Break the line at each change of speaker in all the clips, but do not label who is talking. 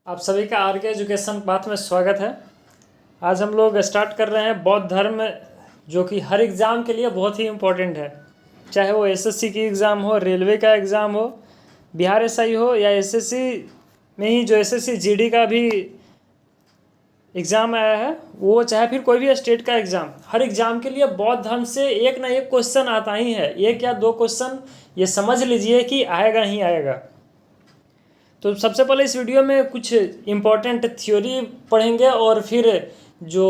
आप सभी का आर के एजुकेशन पाथ में स्वागत है। आज हम लोग स्टार्ट कर रहे हैं बौद्ध धर्म, जो कि हर एग्ज़ाम के लिए बहुत ही इम्पोर्टेंट है। चाहे वो एसएससी की एग्ज़ाम हो, रेलवे का एग्ज़ाम हो, बिहार एसआई हो, या एसएससी में ही जो एसएससी जीडी का भी एग्ज़ाम आया है वो, चाहे फिर कोई भी स्टेट का एग्ज़ाम, हर एग्ज़ाम के लिए बौद्ध धर्म से एक ना एक क्वेश्चन आता ही है। एक या दो क्वेश्चन ये समझ लीजिए कि आएगा ही आएगा। तो सबसे पहले इस वीडियो में कुछ इम्पोर्टेंट थ्योरी पढ़ेंगे और फिर जो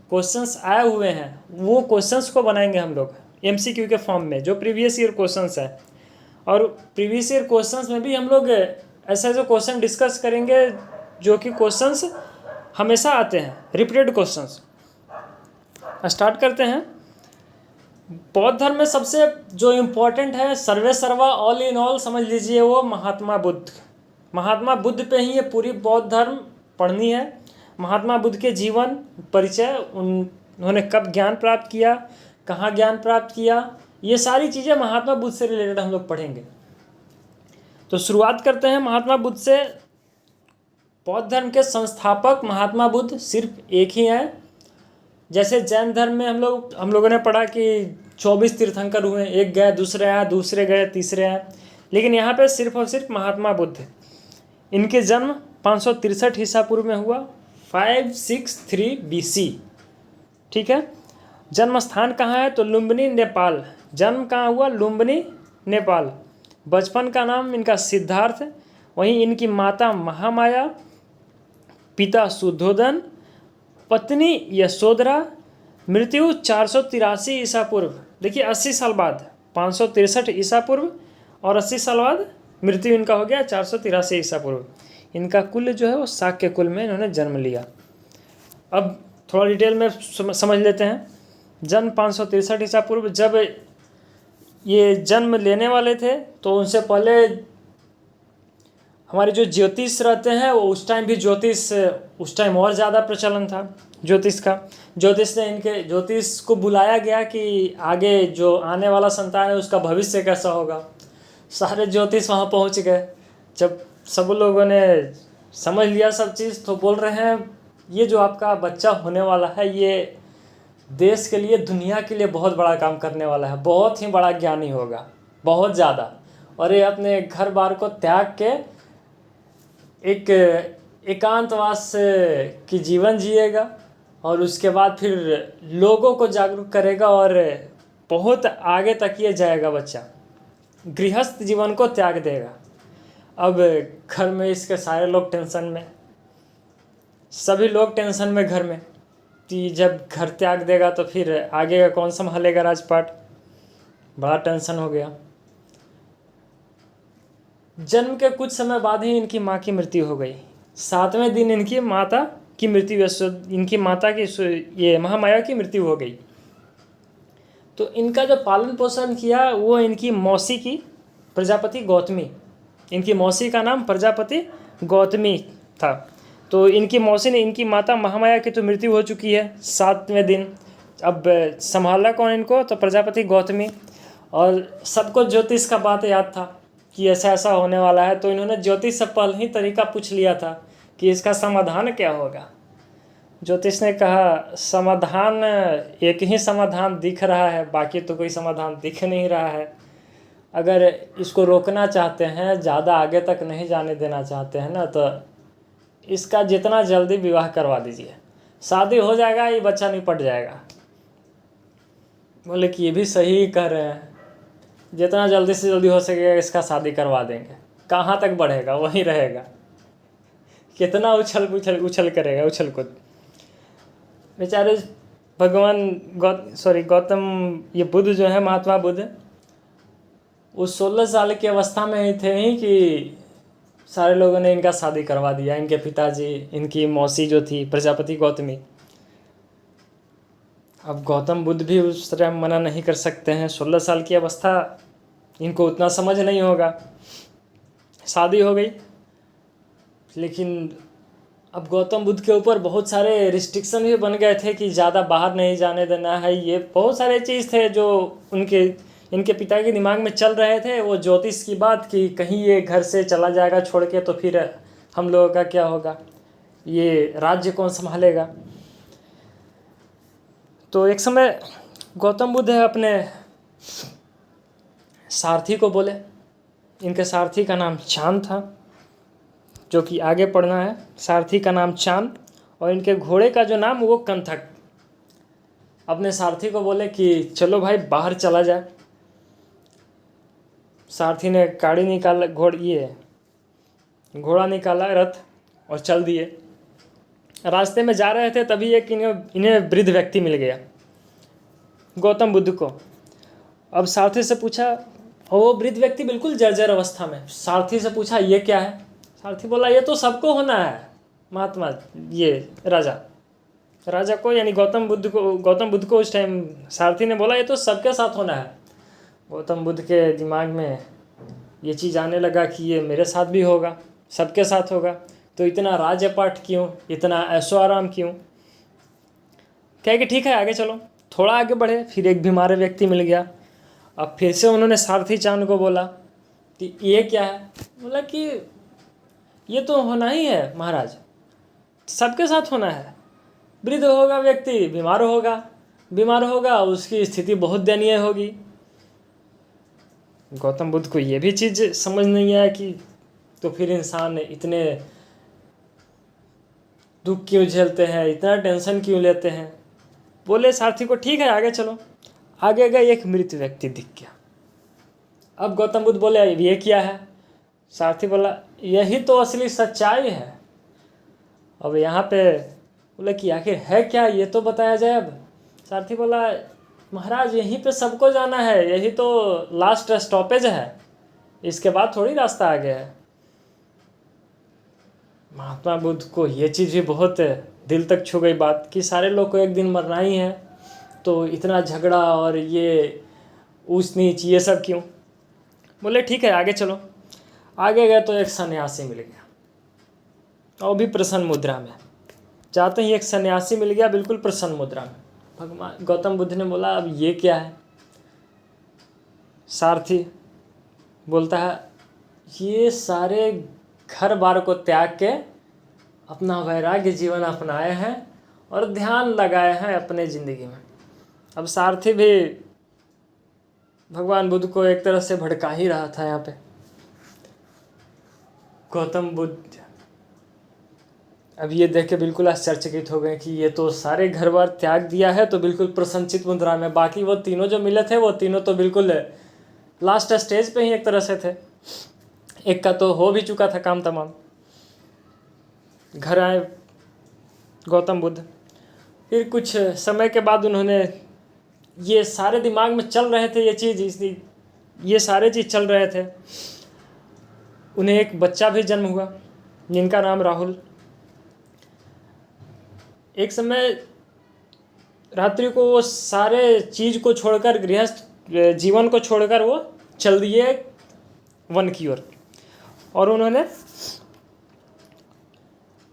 क्वेश्चंस आए हुए हैं वो क्वेश्चंस को बनाएंगे हम लोग एमसीक्यू के फॉर्म में, जो प्रीवियस ईयर क्वेश्चंस है। और प्रीवियस ईयर क्वेश्चंस में भी हम लोग ऐसे ऐसे क्वेश्चन डिस्कस करेंगे जो कि क्वेश्चंस हमेशा आते हैं, रिपीटेड क्वेश्चंस। स्टार्ट करते हैं। बौद्ध धर्म में सबसे जो इम्पोर्टेंट है, सर्वे सर्वा ऑल इन ऑल समझ लीजिए, वो महात्मा बुद्ध। महात्मा बुद्ध पे ही ये पूरी बौद्ध धर्म पढ़नी है। महात्मा बुद्ध के जीवन, परिचय, उन्होंने कब ज्ञान प्राप्त किया, कहाँ ज्ञान प्राप्त किया, ये सारी चीज़ें महात्मा बुद्ध से रिलेटेड हम लोग पढ़ेंगे। तो शुरुआत करते हैं महात्मा बुद्ध से। बौद्ध धर्म के संस्थापक महात्मा बुद्ध सिर्फ एक ही हैं। जैसे जैन धर्म में हम लोगों ने पढ़ा कि 24 तीर्थंकर हुए, एक गए, दूसरे आए, दूसरे गए, तीसरे आए, लेकिन यहाँ पे सिर्फ और सिर्फ महात्मा बुद्ध। इनके जन्म 563 ईसा पूर्व में हुआ, 563 BC। ठीक है। जन्म स्थान कहाँ है? तो लुम्बिनी, नेपाल। जन्म कहाँ हुआ? लुम्बिनी, नेपाल। बचपन का नाम इनका सिद्धार्थ। वहीं इनकी माता महामाया, पिता शुद्धोदन, पत्नी यशोधरा। मृत्यु 483 ईसा पूर्व। देखिए 80 साल बाद, 563 ईसा पूर्व और 80 साल बाद मृत्यु इनका हो गया 483 ईसा पूर्व। इनका कुल जो है वो शाक्य कुल में इन्होंने जन्म लिया। अब थोड़ा डिटेल में समझ लेते हैं। जन्म 563 ईसा पूर्व। जब ये जन्म लेने वाले थे तो उनसे पहले हमारे जो ज्योतिष रहते हैं वो उस टाइम भी उस टाइम और ज़्यादा प्रचलन था ज्योतिष का। ज्योतिष को बुलाया गया कि आगे जो आने वाला संतान है उसका भविष्य कैसा होगा। सारे ज्योतिष वहाँ पहुँच गए। जब सब लोगों ने समझ लिया सब चीज़, तो बोल रहे हैं ये जो आपका बच्चा होने वाला है ये देश के लिए, दुनिया के लिए बहुत बड़ा काम करने वाला है, बहुत ही बड़ा ज्ञानी होगा, बहुत ज़्यादा। और ये अपने घर बार को त्याग के एक एकांतवास की जीवन जिएगा और उसके बाद फिर लोगों को जागरूक करेगा और बहुत आगे तक ये जाएगा बच्चा। गृहस्थ जीवन को त्याग देगा। अब घर में इसके सारे लोग टेंशन में, सभी लोग टेंशन में घर में कि जब घर त्याग देगा तो फिर आगे का कौन संभालेगा राजपाट। बड़ा टेंशन हो गया। जन्म के कुछ समय बाद ही इनकी माँ की मृत्यु हो गई। 7वें दिन इनकी माता की मृत्यु, इनकी माता की, ये महामाया की मृत्यु हो गई। तो इनका जो पालन पोषण किया वो इनकी मौसी की, प्रजापति गौतमी। इनकी मौसी का नाम प्रजापति गौतमी था। तो इनकी मौसी ने, इनकी माता महामाया की तो मृत्यु हो चुकी है 7वें दिन। अब संभाला कौन इनको? तो प्रजापति गौतमी। और सबको ज्योतिष का बात याद था कि ऐसा ऐसा होने वाला है, तो इन्होंने ज्योतिष से पहले ही तरीका पूछ लिया था कि इसका समाधान क्या होगा। ज्योतिष ने कहा समाधान, एक ही समाधान दिख रहा है, बाकी तो कोई समाधान दिख नहीं रहा है। अगर इसको रोकना चाहते हैं, ज़्यादा आगे तक नहीं जाने देना चाहते हैं ना, तो इसका जितना जल्दी विवाह करवा दीजिए, शादी हो जाएगा, ये बच्चा निपट जाएगा। बोले कि ये भी सही कह रहे हैं, जितना जल्दी से जल्दी हो सकेगा इसका शादी करवा देंगे। कहाँ तक बढ़ेगा? वहीं रहेगा। कितना उछल करेगा, उछल कूद। बेचारे भगवान गौतम, ये बुद्ध जो है, महात्मा बुद्ध, उस 16 साल की अवस्था में ही थे ही कि सारे लोगों ने इनका शादी करवा दिया। इनके पिताजी, इनकी मौसी जो थी प्रजापति गौतमी। अब गौतम बुद्ध भी उस तरह मना नहीं कर सकते हैं। 16 साल की अवस्था, इनको उतना समझ नहीं होगा। शादी हो गई, लेकिन अब गौतम बुद्ध के ऊपर बहुत सारे रिस्ट्रिक्शन भी बन गए थे कि ज़्यादा बाहर नहीं जाने देना है। ये बहुत सारे चीज़ थे जो इनके पिता के दिमाग में चल रहे थे। वो ज्योतिष की बात कि कहीं ये घर से चला जाएगा छोड़ के तो फिर हम लोगों का क्या होगा, ये राज्य कौन संभालेगा। तो एक समय गौतम बुद्ध अपने सारथी को बोले, इनके सारथी का नाम चांद था, जो कि आगे पढ़ना है। सारथी का नाम चांद और इनके घोड़े का जो नाम वो कंथक। अपने सारथी को बोले कि चलो भाई बाहर चला जाए। सारथी ने गाड़ी निकाला, घोड़ा निकाला, रथ, और चल दिए। रास्ते में जा रहे थे तभी एक इन्हें वृद्ध व्यक्ति मिल गया गौतम बुद्ध को। अब सारथी से पूछा, और वो वृद्ध व्यक्ति बिल्कुल जर्जर अवस्था में। सारथी से पूछा ये क्या है। सारथी बोला ये तो सबको होना है महात्मा, ये राजा को यानी गौतम बुद्ध को उस टाइम सारथी ने बोला ये तो सबके साथ होना है। गौतम बुद्ध के दिमाग में ये चीज़ आने लगा कि ये मेरे साथ भी होगा, सबके साथ होगा, तो इतना राज्यपाठ क्यों, इतना ऐशो आराम क्यों। कहे कि ठीक है आगे चलो। थोड़ा आगे बढ़े, फिर एक बीमार व्यक्ति मिल गया। अब फिर से उन्होंने सारथी चांद को बोला कि ये क्या है। बोला कि ये तो होना ही है महाराज, सबके साथ होना है। वृद्ध होगा व्यक्ति, बीमार होगा, उसकी स्थिति बहुत दयनीय होगी। गौतम बुद्ध को ये भी चीज़ समझ नहीं आया कि तो फिर इंसान इतने दुख क्यों झेलते हैं, इतना टेंशन क्यों लेते हैं। बोले सारथी को ठीक है आगे चलो। आगे गए, एक मृत व्यक्ति दिख गया। अब गौतम बुद्ध बोले ये क्या है। सारथी बोला यही तो असली सच्चाई है। अब यहाँ पे बोले कि आखिर है क्या, ये तो बताया जाए। अब सारथी बोला महाराज यहीं पे सबको जाना है, यही तो लास्ट स्टॉपेज है, इसके बाद थोड़ी रास्ता आगे है। महात्मा बुद्ध को ये चीज़ भी बहुत दिल तक छू गई बात कि सारे लोग को एक दिन मरना ही है, तो इतना झगड़ा और ये ऊंच नीच ये सब क्यों। बोले ठीक है आगे चलो। आगे गए तो एक सन्यासी मिल गया, और भी प्रसन्न मुद्रा में। जाते ही एक सन्यासी मिल गया बिल्कुल प्रसन्न मुद्रा में। भगवान गौतम बुद्ध ने बोला अब ये क्या है। सारथी बोलता है ये सारे घर बार को त्याग के अपना वैराग्य जीवन अपनाए हैं और ध्यान लगाए हैं अपने ज़िंदगी में। अब सारथी भी भगवान बुद्ध को एक तरह से भड़का ही रहा था यहाँ पे। गौतम बुद्ध अब ये देख के बिल्कुल आश्चर्यचकित हो गए कि ये तो सारे घर बार त्याग दिया है, तो बिल्कुल प्रसन्नचित मुद्रा में। बाकी वो तीनों जो मिले थे वो तीनों तो बिल्कुल लास्ट स्टेज पे ही एक तरह से थे। एक का तो हो भी चुका था काम तमाम। घर आए गौतम बुद्ध। फिर कुछ समय के बाद उन्होंने ये सारे दिमाग में चल रहे थे ये चीज़, इसलिए ये सारे चीज़ चल रहे थे। उन्हें एक बच्चा भी जन्म हुआ जिनका नाम राहुल। एक समय रात्रि को वो सारे चीज़ को छोड़कर, गृहस्थ जीवन को छोड़कर वो चल दिए वन की ओर, और उन्होंने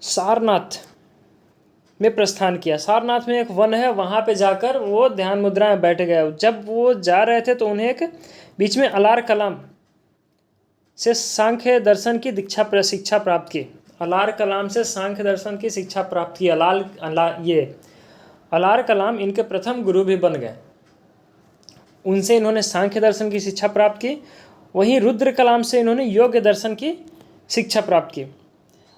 सारनाथ में प्रस्थान किया। सारनाथ में एक वन है, वहाँ पे जाकर वो ध्यान मुद्रा में बैठ गए। जब वो जा रहे थे तो उन्हें एक बीच में अलार कलाम से सांख्य दर्शन की शिक्षा प्राप्त की। अलार कलाम से सांख्य दर्शन की शिक्षा प्राप्त की। अलार कलाम इनके प्रथम गुरु भी बन गए। उनसे इन्होंने सांख्य दर्शन की शिक्षा प्राप्त की। वहीं रुद्र कलाम से इन्होंने योग दर्शन की शिक्षा प्राप्त की।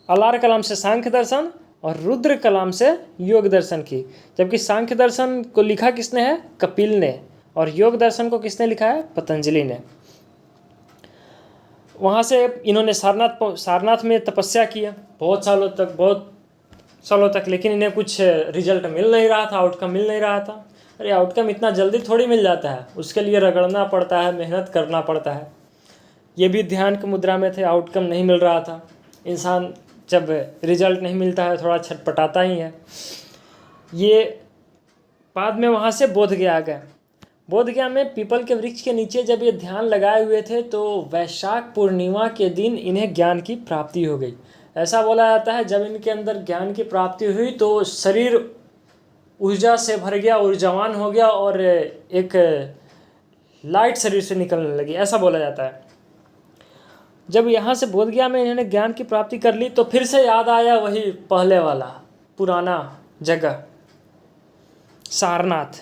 अलार कलाम से सांख्य दर्शन और रुद्र कलाम से योग दर्शन की। जबकि सांख्य दर्शन को लिखा किसने है, कपिल ने, और योग दर्शन को किसने लिखा है, पतंजलि ने। वहाँ से इन्होंने सारनाथ में तपस्या किया बहुत सालों तक, लेकिन इन्हें कुछ रिजल्ट मिल नहीं रहा था, आउटकम मिल नहीं रहा था। अरे आउटकम इतना जल्दी थोड़ी मिल जाता है, उसके लिए रगड़ना पड़ता है, मेहनत करना पड़ता है। ये भी ध्यान की मुद्रा में थे, आउटकम नहीं मिल रहा था। इंसान जब रिजल्ट नहीं मिलता है थोड़ा छटपटाता ही है। ये बाद में वहाँ से बोधगया आ गए। बोधगया में पीपल के वृक्ष के नीचे जब ये ध्यान लगाए हुए थे तो वैशाख पूर्णिमा के दिन इन्हें ज्ञान की प्राप्ति हो गई। ऐसा बोला जाता है जब इनके अंदर ज्ञान की प्राप्ति हुई तो शरीर ऊर्जा से भर गया, ऊर्जावान हो गया और एक लाइट शरीर से निकलने लगी, ऐसा बोला जाता है। जब यहाँ से बोधगया में इन्होंने ज्ञान की प्राप्ति कर ली तो फिर से याद आया वही पहले वाला पुराना जगह सारनाथ।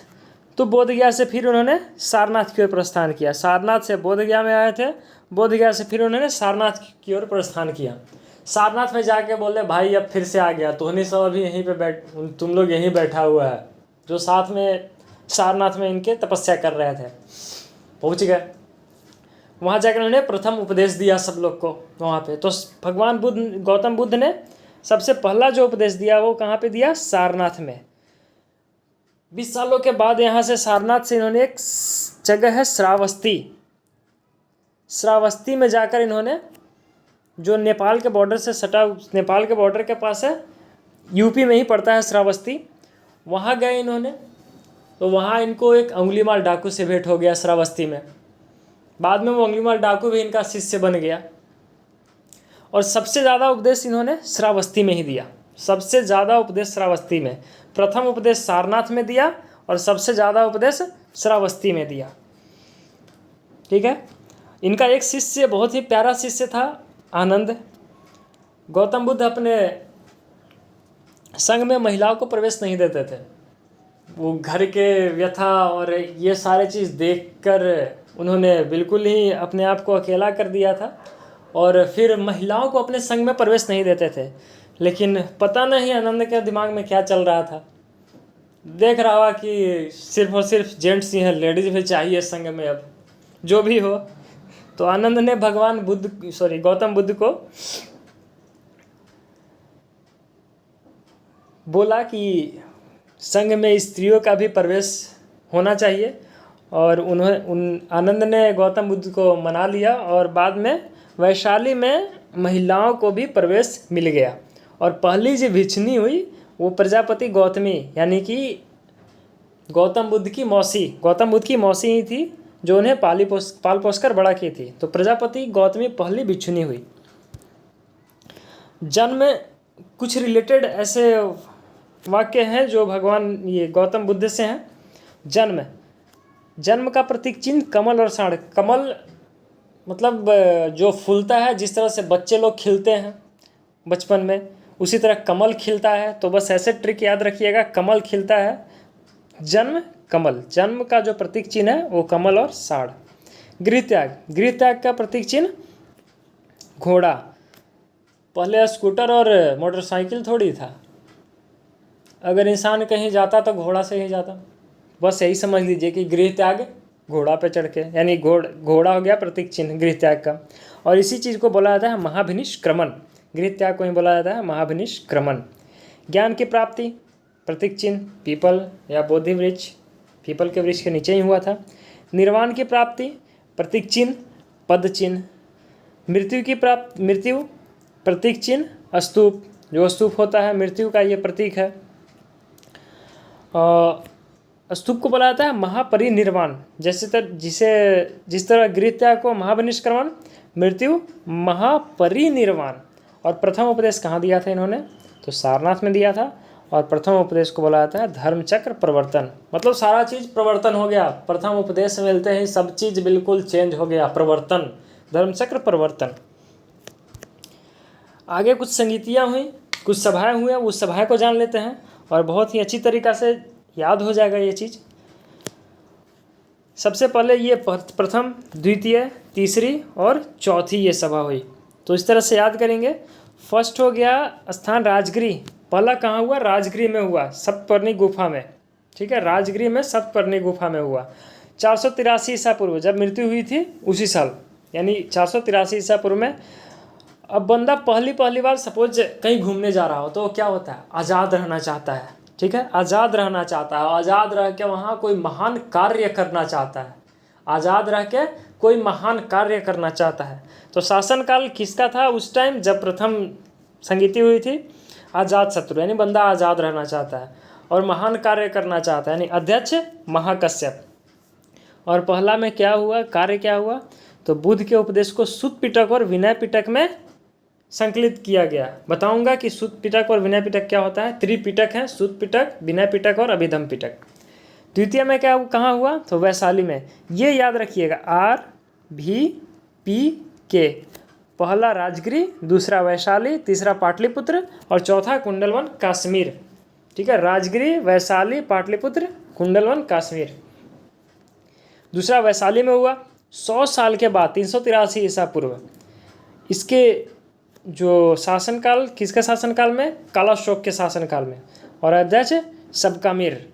तो बोधगया से फिर उन्होंने सारनाथ की ओर प्रस्थान किया। सारनाथ से बोधगया में आए थे, बोधगया से फिर उन्होंने सारनाथ की ओर प्रस्थान किया। सारनाथ में जाके बोले भाई अब फिर से आ गया, तुमने सब अभी यहीं पे तुम लोग यहीं बैठा हुआ है, जो साथ में सारनाथ में इनके तपस्या कर रहे थे पहुँच गए। वहाँ जाकर उन्होंने प्रथम उपदेश दिया सब लोग को वहाँ पे। तो भगवान बुद्ध गौतम बुद्ध ने सबसे पहला जो उपदेश दिया वो कहाँ पे दिया? सारनाथ में। 20 सालों के बाद यहाँ से सारनाथ से इन्होंने एक जगह है श्रावस्ती, श्रावस्ती में जाकर इन्होंने, जो नेपाल के बॉर्डर से सटा, नेपाल के बॉर्डर के पास है, यूपी में ही पड़ता है श्रावस्ती, वहाँ गए इन्होंने। तो वहाँ इनको एक अंगुलीमाल डाकू से भेंट हो गया श्रावस्ती में। बाद में वो अंगुलीमाल डाकू भी इनका शिष्य बन गया। और सबसे ज़्यादा उपदेश इन्होंने श्रावस्ती में ही दिया, सबसे ज़्यादा उपदेश श्रावस्ती में। प्रथम उपदेश सारनाथ में दिया और सबसे ज़्यादा उपदेश श्रावस्ती में दिया। ठीक है। इनका एक शिष्य, बहुत ही प्यारा शिष्य था, आनंद। गौतम बुद्ध अपने संघ में महिलाओं को प्रवेश नहीं देते थे। वो घर के व्यथा और ये सारे चीज़ देखकर उन्होंने बिल्कुल ही अपने आप को अकेला कर दिया था और फिर महिलाओं को अपने संघ में प्रवेश नहीं देते थे। लेकिन पता नहीं आनंद के दिमाग में क्या चल रहा था, देख रहा हुआ कि सिर्फ और सिर्फ जेंट्स ही हैं, लेडीज भी चाहिए संघ में, अब जो भी हो। तो आनंद ने भगवान गौतम बुद्ध को बोला कि संघ में स्त्रियों का भी प्रवेश होना चाहिए। और आनंद ने गौतम बुद्ध को मना लिया और बाद में वैशाली में महिलाओं को भी प्रवेश मिल गया। और पहली जो भिक्षुणी हुई वो प्रजापति गौतमी, यानी कि गौतम बुद्ध की मौसी ही थी, जो उन्हें पाल पोस कर बड़ा की थी। तो प्रजापति गौतमी पहली भिक्षुणी हुई। जन्म में कुछ रिलेटेड ऐसे वाक्य हैं जो भगवान ये गौतम बुद्ध से हैं। जन्म का प्रतीक चिन्ह कमल और साढ़। कमल मतलब जो फूलता है, जिस तरह से बच्चे लोग खिलते हैं बचपन में, उसी तरह कमल खिलता है। तो बस ऐसे ट्रिक याद रखिएगा, कमल खिलता है, जन्म कमल। जन्म का जो प्रतीक चिन्ह है वो कमल और साढ़। गृह त्याग का प्रतीक चिन्ह घोड़ा। पहले स्कूटर और मोटरसाइकिल थोड़ी था, अगर इंसान कहीं जाता तो घोड़ा से ही जाता। बस यही समझ लीजिए कि गृह त्याग घोड़ा पे चढ़ के, यानी घोड़ा हो गया प्रतीक चिन्ह गृह त्याग का। और इसी चीज़ को बोला जाता है महाभिनिष्क्रमण। गृह त्याग को ही बोला जाता है महाभिनिष्क्रमण। ज्ञान की प्राप्ति प्रतीक चिन्ह पीपल या बोधि वृक्ष, पीपल के वृक्ष के नीचे ही हुआ था। निर्वाण की प्राप्ति प्रतीक चिन्ह पद चिन्ह। मृत्यु प्रतीक चिन्ह स्तूप, जो स्तूप होता है मृत्यु का ये प्रतीक है। स्तूप को बोला जाता है महापरिनिर्वाण। जिस तरह गृह त्याग को महाभिनिष्क्रमण, मृत्यु महापरिनिर्वाण। और प्रथम उपदेश कहाँ दिया था इन्होंने? तो सारनाथ में दिया था। और प्रथम उपदेश को बोला जाता है धर्मचक्र प्रवर्तन। मतलब सारा चीज़ प्रवर्तन हो गया, प्रथम उपदेश मिलते ही सब चीज़ बिल्कुल चेंज हो गया, प्रवर्तन, धर्मचक्र प्रवर्तन। आगे कुछ संगीतियाँ हुई, कुछ सभाएँ हुए, उस सभाएँ को जान लेते हैं और बहुत ही अच्छी तरीक़ा से याद हो जाएगा ये चीज़। सबसे पहले ये प्रथम, द्वितीय, तीसरी और चौथी ये सभा हुई, तो इस तरह से याद करेंगे। फर्स्ट हो गया स्थान राजगिरी। पहला कहाँ हुआ? राजगिरी में हुआ, सप्तपर्णी गुफा में। ठीक है, राजगिरी में सप्तपर्णी गुफा में हुआ। 483 ईसा पूर्व जब मृत्यु हुई थी उसी साल, यानी 483 ईसा पूर्व में। अब बंदा पहली बार सपोज कहीं घूमने जा रहा हो तो क्या होता है? आज़ाद रहना चाहता है। ठीक है, आज़ाद रहना चाहता है, आज़ाद रह के वहाँ कोई महान कार्य करना चाहता है, आज़ाद रह के कोई महान कार्य करना चाहता है। तो शासनकाल किसका था उस टाइम जब प्रथम संगीति हुई थी? आज़ाद शत्रु, यानी बंदा आज़ाद रहना चाहता है और महान कार्य करना चाहता है, यानी अध्यक्ष महाकश्यप। और पहला में क्या हुआ, कार्य क्या हुआ? तो बुद्ध के उपदेश को सुत्त पिटक और विनय पिटक में संकलित किया गया। बताऊंगा कि सुत्त पिटक और विनय पिटक क्या होता है। त्रिपिटक है, सुत्त पिटक, विनय पिटक और अभिधम पिटक। द्वितीय में क्या कहाँ हुआ? तो वैशाली में। ये याद रखिएगा, RVPK। पहला राजगिरी, दूसरा वैशाली, तीसरा पाटलिपुत्र और चौथा कुंडलवन कश्मीर। ठीक है, राजगिरी, वैशाली, पाटलिपुत्र, कुंडलवन, कश्मीर। दूसरा वैशाली में हुआ 100 साल के बाद 383 ईसा पूर्व। इसके जो शासनकाल किसके शासनकाल में? कालाशोक के शासनकाल में। और अध्यक्ष सबकामिर,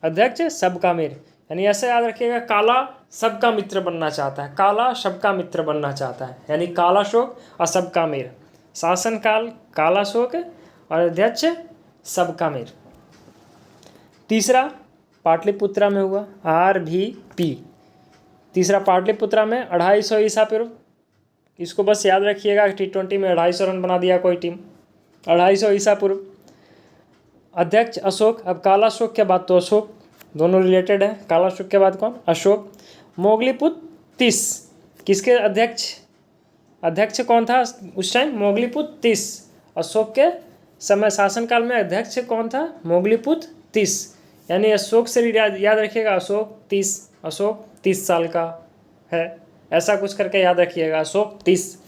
अध्यक्ष सबकामिर, यानी ऐसे याद रखिएगा, काला सबका मित्र बनना चाहता है, काला सबका मित्र बनना चाहता है, यानी कालाशोक और सबकामिर। शासनकाल कालाशोक और अध्यक्ष सबकामिर। तीसरा पाटलिपुत्रा में हुआ RVP। तीसरा पाटलिपुत्रा में 250 ईसा पूर्व। इसको बस याद रखिएगा, T20 में 250 रन बना दिया कोई टीम, 250 ईसा पूर्व। अध्यक्ष अशोक। अब कालाशोक के बाद तो अशोक, दोनों रिलेटेड है। कालाशोक के बाद कौन? अशोक। मोगलीपुत्र 30, किसके अध्यक्ष? अध्यक्ष कौन था उस टाइम? मोगलीपुत्र 30। अशोक के समय शासनकाल में अध्यक्ष कौन था? मोगलीपुत्र 30, यानी अशोक से याद रखिएगा, अशोक 30, अशोक 30 साल का है, ऐसा कुछ करके याद रखिएगा, अशोक 30,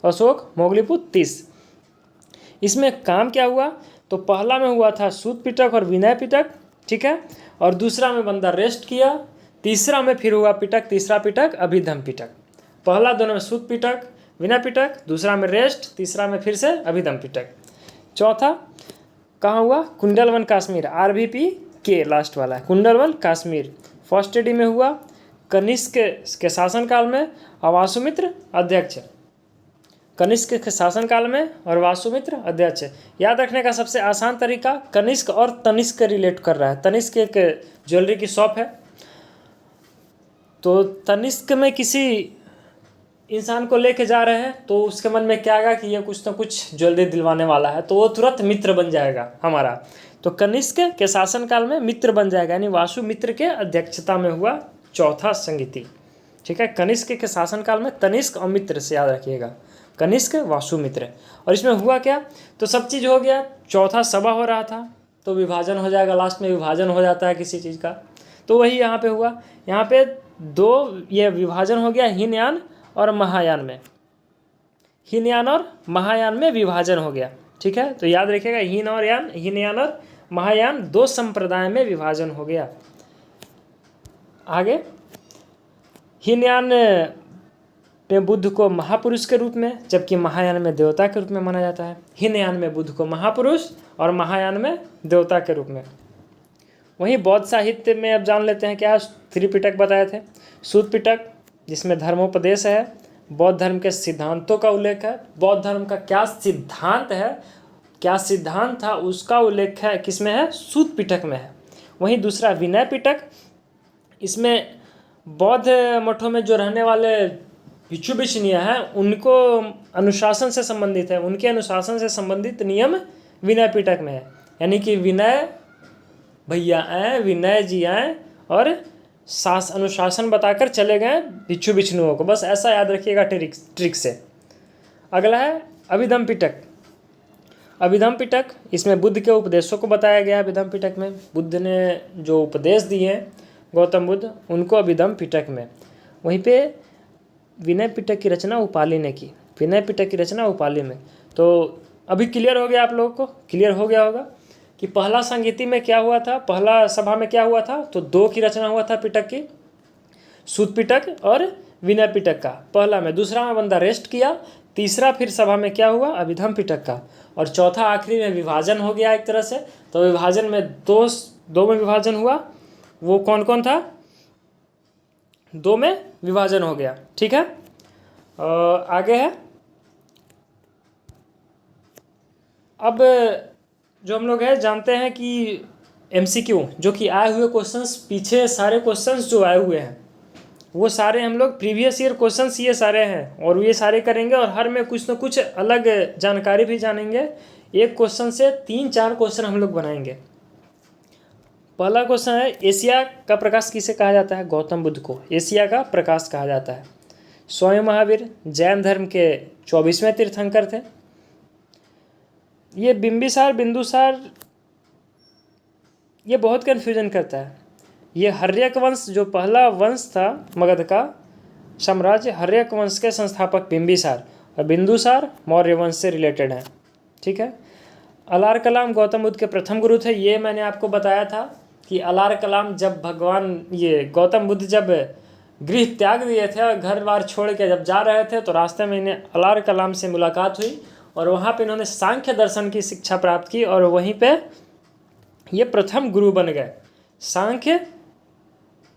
अशोक मोगलीपुत्र 30। इसमें काम क्या हुआ? तो पहला में हुआ था सूत पिटक और विनय पिटक, ठीक है, और दूसरा में बंदा रेस्ट किया, तीसरा में फिर हुआ पिटक, तीसरा पिटक अभिधम पिटक। पहला दोनों में सूत पिटक विनय पिटक, दूसरा में रेस्ट, तीसरा में फिर से अभिधम पिटक। चौथा कहाँ हुआ? कुंडलवन कश्मीर, RVP के लास्ट वाला है, कुंडलवन कश्मीर। फर्स्ट एडी में हुआ कनिष्क के शासनकाल में और वासुमित्र अध्यक्ष, कनिष्क के शासनकाल में और वासुमित्र अध्यक्ष। याद रखने का सबसे आसान तरीका, कनिष्क और तनिष्क रिलेट कर रहा है। तनिष्क एक ज्वेलरी की शॉप है, तो तनिष्क में किसी इंसान को लेके जा रहे हैं तो उसके मन में क्या आएगा कि ये कुछ ना कुछ ज्वेलरी दिलवाने वाला है, तो वो तुरंत मित्र बन जाएगा हमारा। तो कनिष्क के शासनकाल में मित्र बन जाएगा, यानी वासुमित्र के अध्यक्षता में हुआ चौथा संगीति। ठीक है, कनिष्क के शासनकाल में तनिष्क और मित्र से याद रखिएगा, कनिष्क वासुमित्र। और इसमें हुआ क्या? तो सब चीज़ हो गया, चौथा सभा हो रहा था तो विभाजन हो जाएगा, लास्ट में विभाजन हो जाता है किसी चीज़ का, तो वही यहाँ पे हुआ। यहाँ पे दो ये विभाजन हो गया, हीनयान और महायान में, हीनयान और महायान में विभाजन हो गया। ठीक है, तो याद रखिएगा, हीनयान और महायान दो संप्रदाय में विभाजन हो गया। आगे हीनयान में बुद्ध को महापुरुष के रूप में, जबकि महायान में देवता के रूप में माना जाता है। हीनयान में बुद्ध को महापुरुष और महायान में देवता के रूप में। वहीं बौद्ध साहित्य में अब जान लेते हैं क्या 3 पिटक बताए थे। सूत पिटक जिसमें धर्मोपदेश है, बौद्ध धर्म के सिद्धांतों का उल्लेख है, बौद्ध धर्म का क्या सिद्धांत है, क्या सिद्धांत था उसका उल्लेख है, किसमें है? सूत पिटक में है। वहीं दूसरा विनय पिटक, इसमें बौद्ध मठों में जो रहने वाले भिक्षु भिक्षुनियाँ हैं उनको अनुशासन से संबंधित है, उनके अनुशासन से संबंधित नियम विनय पिटक में है। यानी कि विनय भैया आए, विनय जी आए और अनुशासन बताकर चले गए भिक्षु भिक्षुओं को, बस ऐसा याद रखिएगा ट्रिक से। अगला है अभिधम पिटक। अभिधम पिटक, इसमें बुद्ध के उपदेशों को बताया गया है। अभिधम पिटक में बुद्ध ने जो उपदेश दिए गौतम बुद्ध, उनको अभिधम पिटक में। वहीं पे विनय पिटक की रचना उपाली ने की, विनय पिटक की रचना उपाली में। तो अभी क्लियर हो गया, आप लोगों को क्लियर हो गया होगा कि पहला संगीति में क्या हुआ था, पहला सभा में क्या हुआ था, तो 2 की रचना हुआ था पिटक की, सूत पिटक और विनय पिटक का पहला में। दूसरा में बंदा रेस्ट किया, तीसरा फिर सभा में क्या हुआ? अभिधम पिटक का। और चौथा आखिरी में विभाजन हो गया एक तरह से। तो विभाजन में दो में विभाजन हुआ, वो कौन कौन था? 2 में विभाजन हो गया। ठीक है, आगे है अब जो हम लोग हैं जानते हैं कि MCQ जो कि आए हुए क्वेश्चंस, पीछे सारे क्वेश्चंस जो आए हुए हैं वो सारे हम लोग प्रीवियस ईयर क्वेश्चंस ये सारे हैं, और ये सारे करेंगे और हर में कुछ ना कुछ अलग जानकारी भी जानेंगे। एक क्वेश्चन से 3-4 क्वेश्चन हम लोग बनाएंगे। पहला क्वेश्चन है, एशिया का प्रकाश किसे कहा जाता है? गौतम बुद्ध को एशिया का प्रकाश कहा जाता है। स्वयं महावीर जैन धर्म के 24वें तीर्थंकर थे। ये बिंदुसार ये बहुत कन्फ्यूजन करता है। ये हर्यक वंश जो पहला वंश था मगध का साम्राज्य, हर्यक वंश के संस्थापक बिंबिसार, और बिंदुसार मौर्य वंश से रिलेटेड हैं। ठीक है। अलार कलाम गौतम बुद्ध के प्रथम गुरु थे। ये मैंने आपको बताया था कि अलार कलाम जब गौतम बुद्ध जब गृह त्याग दिए थे और घर बार छोड़ के जब जा रहे थे तो रास्ते में इन्हें अलार कलाम से मुलाकात हुई और वहाँ पे इन्होंने सांख्य दर्शन की शिक्षा प्राप्त की और वहीं पे ये प्रथम गुरु बन गए। सांख्य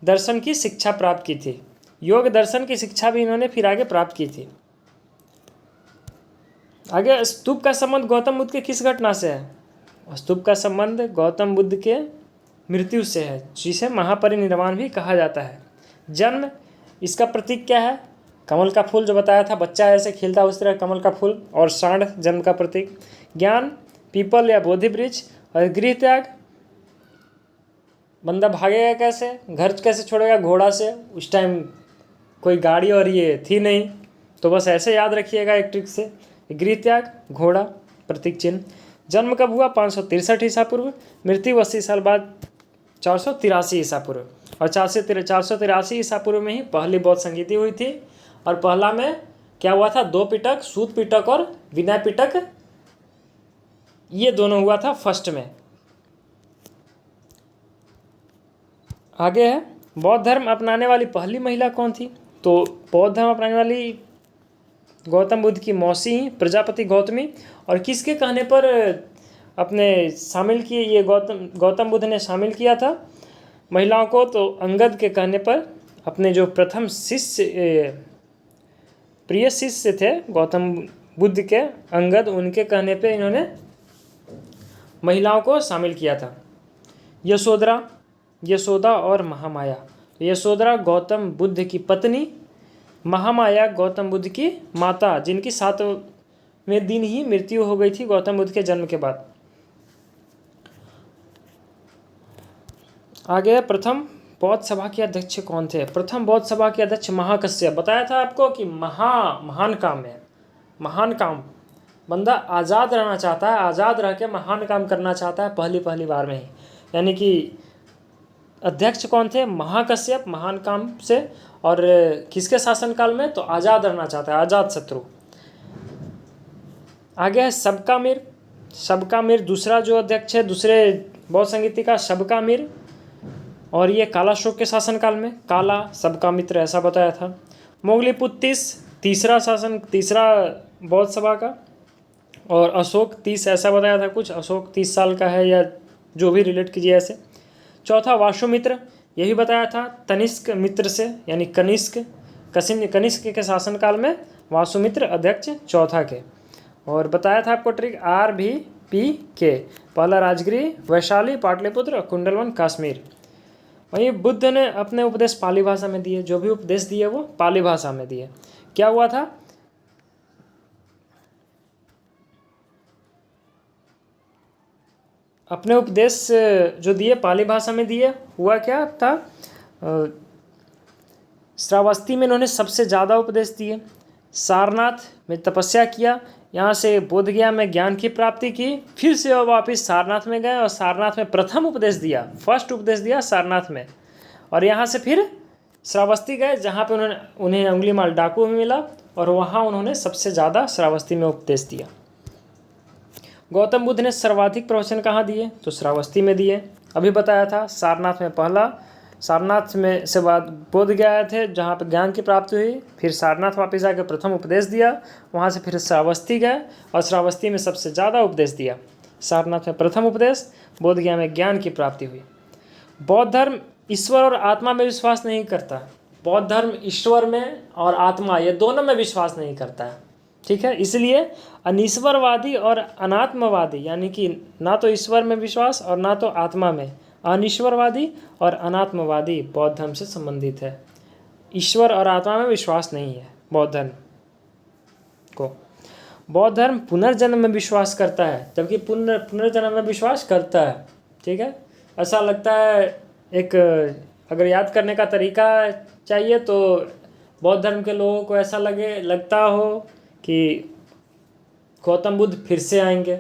दर्शन की शिक्षा प्राप्त की थी। योग दर्शन की शिक्षा भी इन्होंने फिर आगे प्राप्त की थी। आगे स्तूप का संबंध गौतम बुद्ध के किस घटना से है? स्तूप का संबंध गौतम बुद्ध के मृत्यु से है, जिसे महापरिनिर्वाण भी कहा जाता है। जन्म, इसका प्रतीक क्या है? कमल का फूल, जो बताया था, बच्चा ऐसे खिलता उस तरह कमल का फूल, और सांड जन्म का प्रतीक। ज्ञान, पीपल या बोधि वृक्ष। और गृह त्याग, बंदा भागेगा कैसे, घर कैसे छोड़ेगा? घोड़ा से। उस टाइम कोई गाड़ी और ये थी नहीं, तो बस ऐसे याद रखिएगा एक ट्रिक से। गृह त्याग, घोड़ा, प्रतीक चिन्ह। जन्म कब हुआ? 563 ईसा पूर्व। मृत्यु 80 साल बाद 483 ईसा पूर्व। और 483 ईसा पूर्व में ही पहली बौद्ध संगीति हुई थी। और पहला में क्या हुआ था? 2 पिटक, सूत पिटक और विनय पिटक, ये दोनों हुआ था फर्स्ट में। आगे है, बौद्ध धर्म अपनाने वाली पहली महिला कौन थी? तो बौद्ध धर्म अपनाने वाली गौतम बुद्ध की मौसी प्रजापति गौतमी। और किसके कहने पर अपने शामिल किए ये गौतम बुद्ध ने शामिल किया था महिलाओं को? तो अंगद के कहने पर, अपने जो प्रथम शिष्य प्रिय शिष्य थे गौतम बुद्ध के, अंगद, उनके कहने पे इन्होंने महिलाओं को शामिल किया था। यशोदा और महामाया। यशोदा गौतम बुद्ध की पत्नी, महामाया गौतम बुद्ध की माता, जिनकी 7वें दिन ही मृत्यु हो गई थी गौतम बुद्ध के जन्म के बाद। आगे, प्रथम बौद्ध सभा के अध्यक्ष कौन थे? प्रथम बौद्ध सभा के अध्यक्ष महाकश्यप। बताया था आपको कि महान काम है, महान काम। बंदा आज़ाद रहना चाहता है, आज़ाद रह के महान काम करना चाहता है पहली बार में ही। यानी कि अध्यक्ष कौन थे? महाकश्यप, महान काम से। और किसके शासनकाल में? तो आज़ाद रहना चाहता है, आज़ाद शत्रु। आगे है सबकामिर। सबकामिर दूसरा जो अध्यक्ष है दूसरे बौद्ध संगीति का, सबकामिर। और ये कालाशोक के शासनकाल में, काला सबका मित्र, ऐसा बताया था। मोगलीपुत्तिस तीसरा बौद्ध सभा का। और अशोक 30, ऐसा बताया था कुछ, अशोक 30 साल का है या जो भी रिलेट कीजिए ऐसे। चौथा वासुमित्र, यही बताया था तनिष्क मित्र से, यानी कनिष्क के शासनकाल में वासुमित्र अध्यक्ष चौथा के। और बताया था आपको ट्रिक RVP पहला राजगिरी, वैशाली, पाटलिपुत्र, कुंडलवन, कश्मीर। वहीं बुद्ध ने अपने उपदेश पाली भाषा में दिए, जो भी उपदेश दिए वो पाली भाषा में दिए। क्या हुआ था? अपने उपदेश जो दिए पाली भाषा में दिए, हुआ क्या था? श्रावस्ती में इन्होंने सबसे ज़्यादा उपदेश दिए। सारनाथ में तपस्या किया, यहाँ से बोधगया में ज्ञान की प्राप्ति की, फिर से वो वापस सारनाथ में गए और सारनाथ में प्रथम उपदेश दिया, फर्स्ट उपदेश दिया सारनाथ में। और यहाँ से फिर श्रावस्ती गए, जहाँ पे उन्हें अंगुलीमाल डाकू में मिला और वहाँ उन्होंने सबसे ज़्यादा श्रावस्ती में उपदेश दिया। गौतम बुद्ध ने सर्वाधिक प्रवचन कहाँ दिए? तो श्रावस्ती में दिए। अभी बताया था सारनाथ में पहला, सारनाथ में से बाद बोध गया थे जहाँ पर ज्ञान की प्राप्ति हुई, फिर सारनाथ वापस आकर प्रथम उपदेश दिया, वहाँ से फिर श्रावस्ती गए और श्रावस्ती में सबसे ज़्यादा उपदेश दिया। सारनाथ में प्रथम उपदेश, बोध गया में ज्ञान की प्राप्ति हुई। बौद्ध धर्म ईश्वर और आत्मा में विश्वास नहीं करता। बौद्ध धर्म ईश्वर में और आत्मा, ये दोनों में विश्वास नहीं करता है। ठीक है, इसलिए अनीश्वरवादी और अनात्मवादी, यानी कि ना तो ईश्वर में विश्वास और ना तो आत्मा में, अनीश्वरवादी और अनात्मवादी बौद्ध धर्म से संबंधित है। ईश्वर और आत्मा में विश्वास नहीं है बौद्ध धर्म को। बौद्ध धर्म पुनर्जन्म में विश्वास करता है, जबकि पुनर्जन्म में विश्वास करता है। ठीक है, ऐसा लगता है, एक अगर याद करने का तरीका चाहिए तो बौद्ध धर्म के लोगों को ऐसा लगता हो कि गौतम बुद्ध फिर से आएंगे,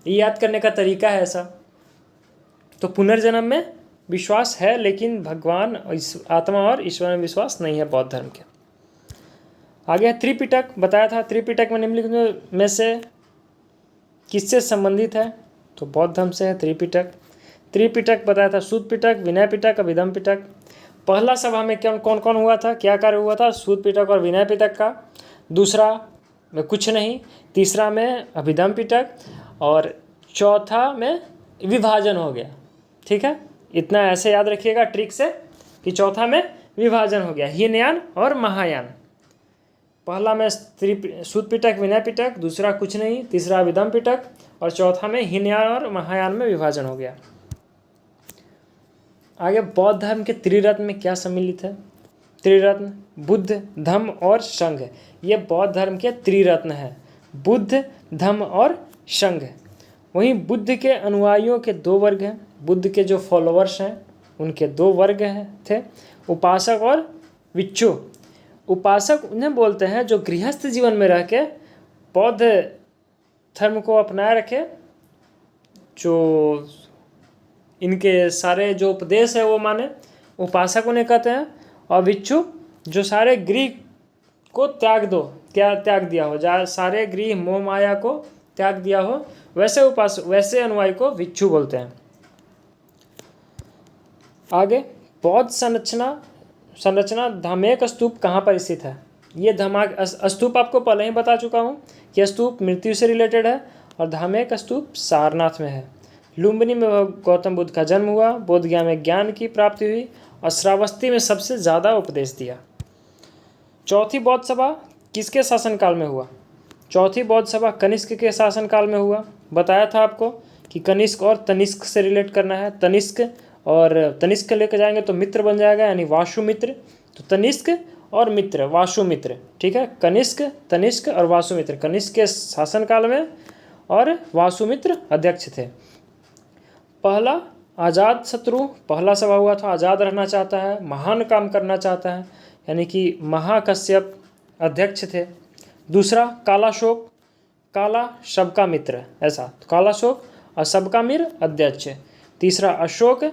ये याद करने का तरीका है ऐसा। तो पुनर्जन्म में विश्वास है, लेकिन भगवान, आत्मा और ईश्वर में विश्वास नहीं है बौद्ध धर्म के। आगे है त्रिपिटक। बताया था त्रिपिटक में निम्नलिखित में से किससे संबंधित है, तो बौद्ध धर्म से है त्रिपिटक। त्रिपिटक बताया था सूत पिटक, विनय पिटक, अभिधम पिटक। पहला सभा में कौन कौन हुआ था, क्या कार्य हुआ था, सूत पिटक और विनय पिटक का। दूसरा में कुछ नहीं, तीसरा में अभिधम पिटक, और चौथा में विभाजन हो गया। ठीक है, इतना ऐसे याद रखिएगा ट्रिक से कि चौथा में विभाजन हो गया, हीनयान और महायान। पहला में सूत पिटक, विनय पिटक, दूसरा कुछ नहीं, तीसरा अभिधम पिटक, और चौथा में हीनयान और महायान में विभाजन हो गया। आगे बौद्ध धर्म के त्रिरत्न में क्या सम्मिलित है, त्रिरत्न बुद्ध, धम्म और संघ। ये बौद्ध धर्म के त्रिरत्न है, बुद्ध, धम्म और संघ। वहीं बुद्ध के अनुयायियों के दो वर्ग हैं, बुद्ध के जो फॉलोअर्स हैं उनके दो वर्ग थे, उपासक और भिक्षु। उपासक उन्हें बोलते हैं जो गृहस्थ जीवन में रह के बौद्ध धर्म को अपनाए रखे, जो इनके सारे जो उपदेश है वो माने, उपासक उन्हें कहते हैं। और भिक्षु जो सारे गृह को त्याग दिया हो, जहाँ सारे गृह मोह माया को त्याग दिया हो, वैसे अनुयायी को भिक्षु बोलते हैं। आगे बौद्ध संरचना धामेक स्तूप कहाँ पर स्थित है। ये स्तूप आपको पहले ही बता चुका हूँ कि स्तूप मृत्यु से रिलेटेड है, और धामेक स्तूप सारनाथ में है। लुम्बिनी में गौतम बुद्ध का जन्म हुआ, बोधगया में ज्ञान की प्राप्ति हुई, और श्रावस्ती में सबसे ज़्यादा उपदेश दिया। चौथी बौद्ध सभा किसके शासनकाल में हुआ, चौथी बौद्ध सभा कनिष्क के शासनकाल में हुआ। बताया था आपको कि कनिष्क और तनिष्क से रिलेट करना है, तनिष्क लेकर जाएंगे तो मित्र बन जाएगा, यानी वासुमित्र। तो तनिष्क और मित्र, वासुमित्र। ठीक है, कनिष्क, तनिष्क और वासुमित्र कनिष्क के शासनकाल में, और वासुमित्र अध्यक्ष थे। पहला आज़ाद शत्रु, पहला सभा हुआ था, आज़ाद रहना चाहता है, महान काम करना चाहता है, यानी कि महाकश्यप अध्यक्ष थे। दूसरा कालाशोक, काला सबका मित्र, ऐसा तो कालाशोक और सबका मित्र अध्यक्ष। तीसरा अशोक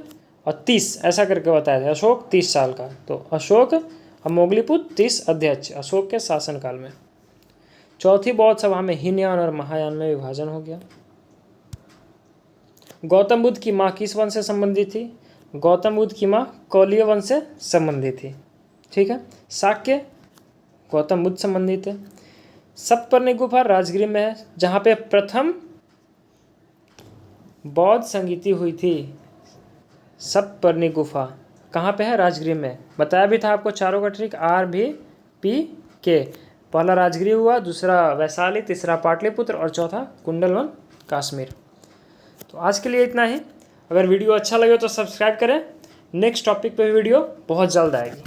और 30 ऐसा करके बताया था, अशोक 30 साल का, तो अशोक और मोगलीपुत्र 30 अध्यक्ष अशोक के शासनकाल में। चौथी बौद्ध सभा में हीनयान और महायान में विभाजन हो गया। गौतम बुद्ध की माँ किस वंश से संबंधित थी, गौतम बुद्ध की माँ कौलीय वंश से संबंधित थी। ठीक है, शाक्य गौतम बुद्ध संबंधित है। सप्तपर्णी गुफा राजगृह में है, जहाँ पे प्रथम बौद्ध संगीति हुई थी। सप्तपर्णी गुफा कहाँ पे है, राजगृह में। बताया भी था आपको चारों का ट्रिक, RVPK। पहला राजगृह हुआ, दूसरा वैशाली, तीसरा पाटलिपुत्र और चौथा कुंडलवन कश्मीर। तो आज के लिए इतना ही। अगर वीडियो अच्छा लगे तो सब्सक्राइब करें, नेक्स्ट टॉपिक पे वीडियो बहुत जल्द आएगी।